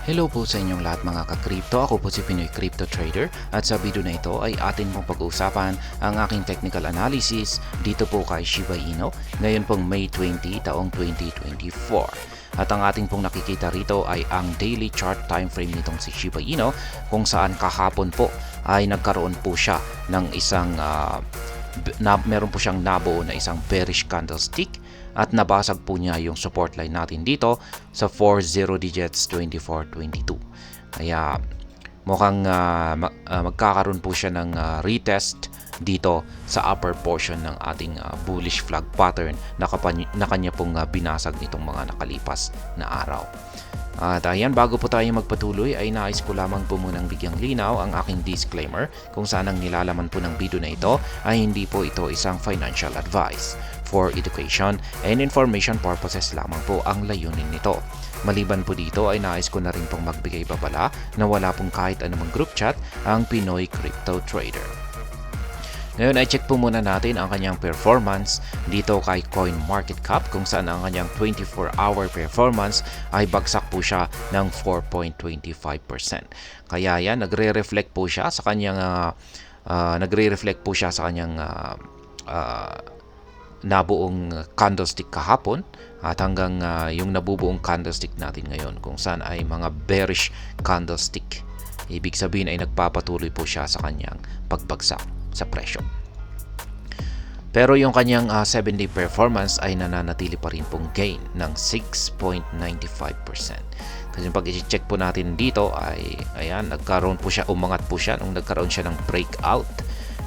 Hello po sa inyong lahat mga ka-crypto. Ako po si Pinoy Crypto Trader at sa video na ito ay atin pong pag-uusapan ang aking technical analysis dito po kay Shiba Inu ngayon pong May 20 taong 2024. At ang ating pong nakikita rito ay ang daily chart time frame nitong si Shiba Inu kung saan kahapon po ay nagkaroon po siya ng isang meron po siyang nabuo na isang bearish candlestick at nabasag po niya yung support line natin dito sa 40 digits 2422. Kaya mukhang magkakaroon po siya ng retest dito sa upper portion ng ating bullish flag pattern na kanya pong binasag nitong mga nakalipas na araw. At ayan, bago po tayo magpatuloy ay nais ko lamang po munang bigyang linaw ang aking disclaimer kung saan ang nilalaman po ng video na ito ay hindi po ito isang financial advice. For education and information purposes lamang po ang layunin nito. Maliban po dito ay nais ko na rin pong magbigay babala na wala pong kahit anumang group chat ang Pinoy Crypto Trader. Ngayon ay check po muna natin ang kanyang performance dito kay CoinMarketCap kung saan ang kanyang 24-hour performance ay bagsak po siya ng 4.25%. Kaya yan, nagre-reflect po siya sa kanyang nabuong candlestick kahapon at hanggang yung nabubuong candlestick natin ngayon kung saan ay mga bearish candlestick. Ibig sabihin ay nagpapatuloy po siya sa kanyang pagbagsak sa presyo. Pero yung kanyang 7-day performance ay nananatili pa rin pong gain ng 6.95%. Kasi pag i-check po natin dito ay ayan, nagkaroon po siya, umangat po siya nung nagkaroon siya ng breakout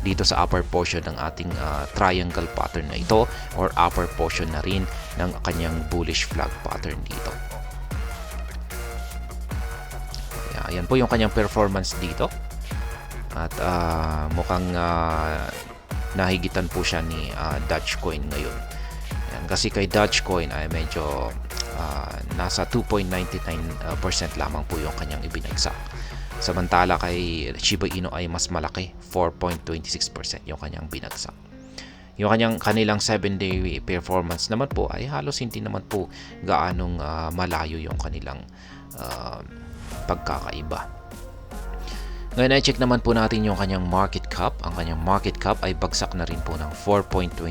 dito sa upper portion ng ating triangle pattern na ito or upper portion na rin ng kanyang bullish flag pattern dito. Ayan po yung kanyang performance dito. At mukhang nahigitan po siya ni Dogecoin ngayon. Ayan, kasi kay Dogecoin ay medyo nasa 2.99% lamang po yung kanyang ibinagsak. Samantala kay Shiba Inu ay mas malaki, 4.26% yung kanyang binagsak. Yung kanilang 7-day performance naman po ay halos hindi naman po gaanong malayo yung kanilang pagkakaiba. Ngayon ay check naman po natin yung kanyang market cap. Ang kanyang market cap ay bagsak na rin po ng 4.25%.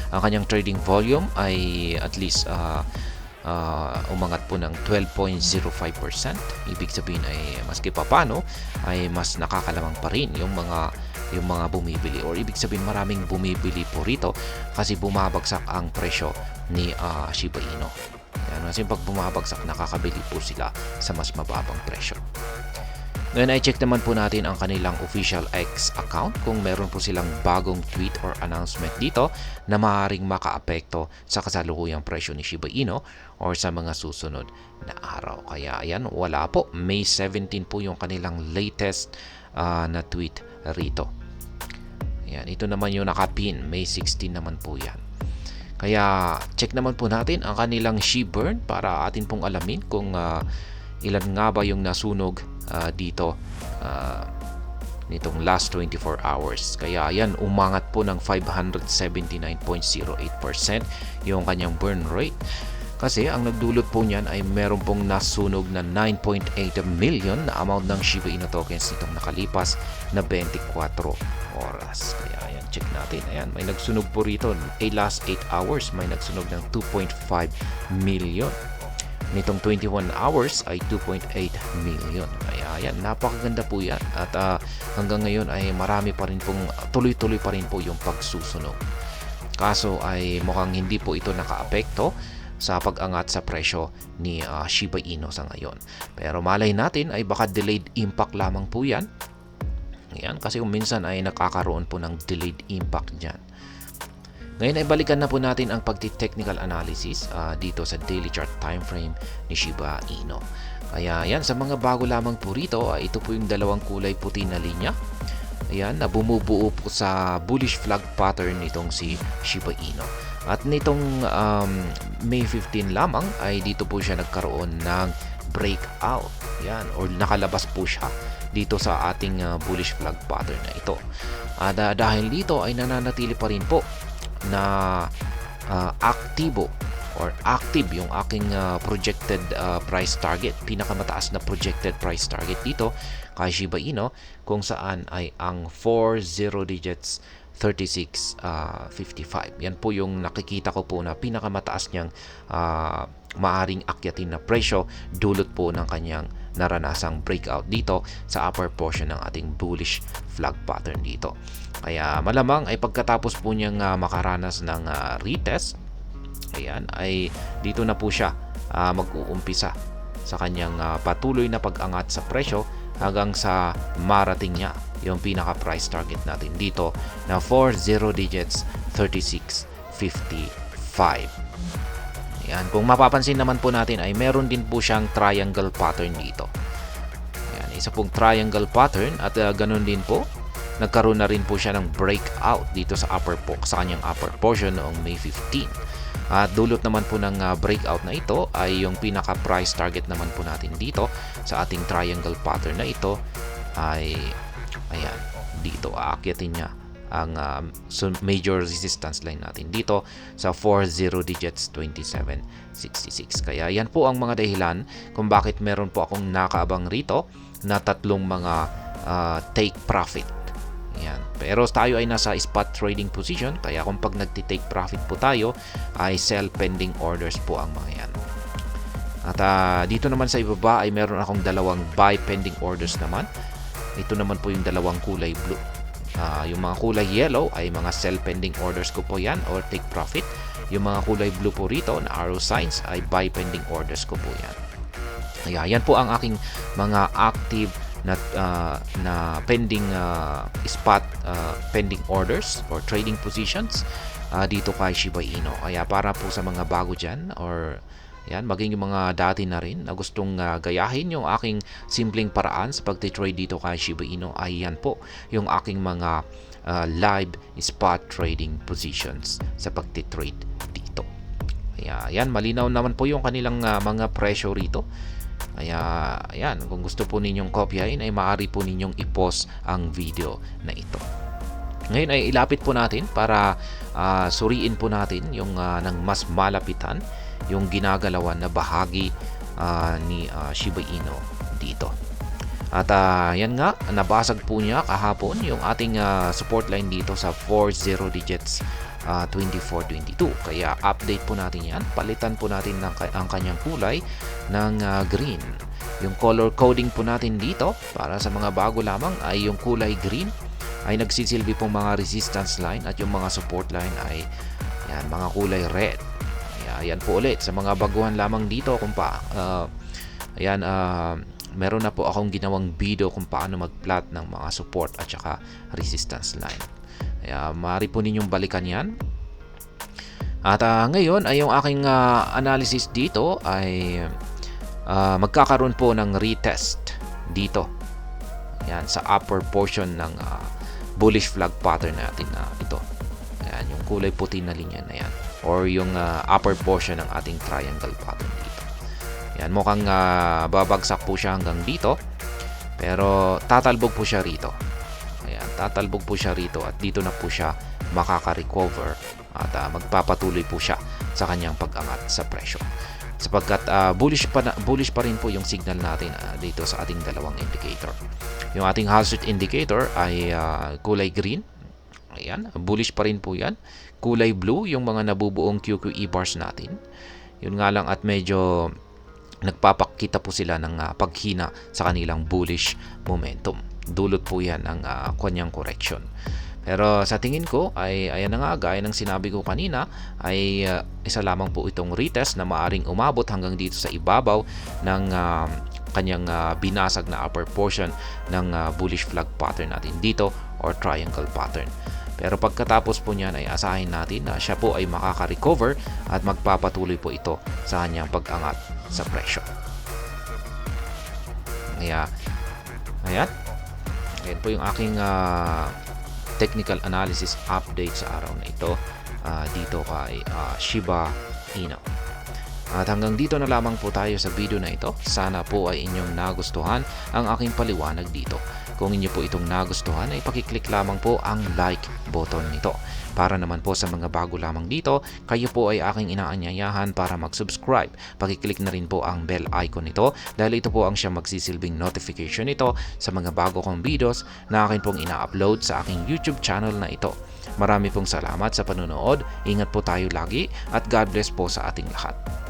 Ang kanyang trading volume ay at least umangat po ng 12.05%. Ibig sabihin ay maski papano ay mas nakakalamang pa rin yung mga bumibili, or ibig sabihin maraming bumibili po rito kasi bumabagsak ang presyo ni Shiba Inu. Yan, kasi pag bumabagsak nakakabili po sila sa mas mababang presyo. Ngayon ay check naman po natin ang kanilang official X account kung meron po silang bagong tweet or announcement dito na maaaring makaapekto sa kasalukuyang presyo ni Shiba Inu or sa mga susunod na araw. Kaya ayan, wala po. May 17 po yung kanilang latest na tweet rito. Ayan, ito naman yung nakapin. May 16 naman po yan. Kaya check naman po natin ang kanilang SHIBURN para atin pong alamin kung ilan nga ba yung nasunog dito nitong last 24 hours. Kaya yan, umangat po ng 579.08% yung kanyang burn rate. Kasi ang nagdulot po niyan ay meron pong nasunog na 9.8 million na amount ng Shiba Inu tokens nitong nakalipas na 24 oras. Kaya ayan, check natin. Ayan, may nagsunog po rito. Last 8 hours, may nagsunog ng 2.5 million. Nitong 21 hours ay 2.8 million. Kaya yan, napakaganda po yan. At hanggang ngayon ay marami pa rin pong, tuloy-tuloy pa rin po yung pagsusunog. Kaso ay mukhang hindi po ito nakaapekto sa pag-angat sa presyo ni Shiba Inu sa ngayon. Pero malay natin ay baka delayed impact lamang po yan. Yan, kasi minsan ay nakakaroon po ng delayed impact dyan. Ngayon ay balikan na po natin ang pagti-technical analysis dito sa daily chart time frame ni Shiba Inu. Kaya yan, sa mga bago lamang po rito, ito po yung dalawang kulay puti na linya. Ayan, na bumubuo po sa bullish flag pattern nitong si Shiba Inu. At nitong May 15 lamang ay dito po siya nagkaroon ng breakout. Yan, or nakalabas po siya dito sa ating bullish flag pattern na ito. Dahil dito ay nananatili pa rin po na aktibo or active yung aking projected price target, pinakamataas na projected price target dito kay Shiba Inu, kung saan ay ang 4 0 digits 36.55. Yan po yung nakikita ko po na pinakamataas niyang maaring akyatin na presyo dulot po ng kanyang naranasang breakout dito sa upper portion ng ating bullish flag pattern dito. Kaya malamang ay pagkatapos po niyang makaranas ng retest, ayan, ay dito na po siya mag-uumpisa sa kanyang patuloy na pag-angat sa presyo hanggang sa marating niya yung pinaka price target natin dito na 4 0 digits 36.55. Ayan, kung mapapansin naman po natin ay meron din po siyang triangle pattern dito. Ayan, isa pong triangle pattern at ganun din po, nagkaroon na rin po siya ng breakout dito sa sa kanyang upper portion noong May 15. At dulot naman po ng breakout na ito ay yung pinaka price target naman po natin dito sa ating triangle pattern na ito ay ayan, dito aakyatin niya ang major resistance line natin dito sa 4 0 digits 27.66. Kaya yan po ang mga dahilan kung bakit meron po akong nakaabang rito na tatlong mga take profit. Yan. Pero tayo ay nasa spot trading position, kaya kung pag nagti-take profit po tayo ay sell pending orders po ang mga yan. At dito naman sa ibaba ay meron akong dalawang buy pending orders naman. Ito naman po yung dalawang kulay blue. Yung mga kulay yellow ay mga sell pending orders ko po yan or take profit. Yung mga kulay blue po rito na arrow signs ay buy pending orders ko po yan. Kaya yan po ang aking mga active na pending spot pending orders or trading positions dito kay Shiba Inu. Kaya para po sa mga bago dyan or yan, maging yung mga dati na rin na gustong gayahin yung aking simpleng paraan sa pagtitrade dito kay Shiba Inu, ay yan po yung aking mga live spot trading positions sa pagtitrade dito. Kaya yan, malinaw naman po yung kanilang mga presyo rito. Kaya ayan, kung gusto po ninyong kopyahin ay maaari po ninyong i-pause ang video na ito. Ngayon ay ilapit po natin para suriin po natin yung ng mas malapitan yung ginagalawan na bahagi ni Shiba Inu dito. At yan nga, nabasag po niya kahapon yung ating support line dito sa 4 0 digits 24.22. Kaya update po natin yan. Palitan po natin ang kanyang kulay ng green. Yung color coding po natin dito para sa mga bago lamang ay yung kulay green ay nagsisilbi pong mga resistance line at yung mga support line ay yan, mga kulay red. Ayan po ulit sa mga baguhan lamang dito kung meron na po akong ginawang video kung paano mag-plot ng mga support at saka resistance line. Kaya maaari po ninyong balikan yan. At ngayon ay yung aking analysis dito ay magkakaroon po ng retest dito. Ayan, sa upper portion ng bullish flag pattern natin na ito. Ayan, yung kulay puti na linya na yan. Or yung upper portion ng ating triangle pattern dito. Ayan, mukhang babagsak po siya hanggang dito. Pero tatalbog po siya rito. Ayan, tatalbog po siya rito at dito na po siya makaka-recover at magpapatuloy po siya sa kanyang pag-angat sa presyo. Sapagkat bullish pa rin po yung signal natin dito sa ating dalawang indicator. Yung ating hazard indicator ay kulay green. Ayan, bullish pa rin po yan. Kulay blue yung mga nabubuong QQE bars natin. Yun nga lang at medyo nagpapakita po sila ng paghina sa kanilang bullish momentum. Dulot po yan ng kanyang correction. Pero sa tingin ko ay ayan na nga, gaya ng sinabi ko kanina, ay isa lamang po itong retest na maaring umabot hanggang dito sa ibabaw ng kanyang binasag na upper portion ng bullish flag pattern natin dito or triangle pattern. Pero pagkatapos po niyan ay asahin natin na siya po ay makaka-recover at magpapatuloy po ito sa kanyang pag-angat sa presyo. Kaya ayan po yung aking technical analysis update sa araw na ito dito kay Shiba Inu. At hanggang dito na lamang po tayo sa video na ito. Sana po ay inyong nagustuhan ang aking paliwanag dito. kung inyo po itong nagustuhan ay pakiclick lamang po ang like button nito. Para naman po sa mga bago lamang dito, kayo po ay aking inaanyayahan para mag-subscribe. Pakiclick na rin po ang bell icon nito dahil ito po ang siyang magsisilbing notification nito sa mga bago kong videos na akin pong ina-upload sa aking YouTube channel na ito. Marami pong salamat sa panunood, ingat po tayo lagi at God bless po sa ating lahat.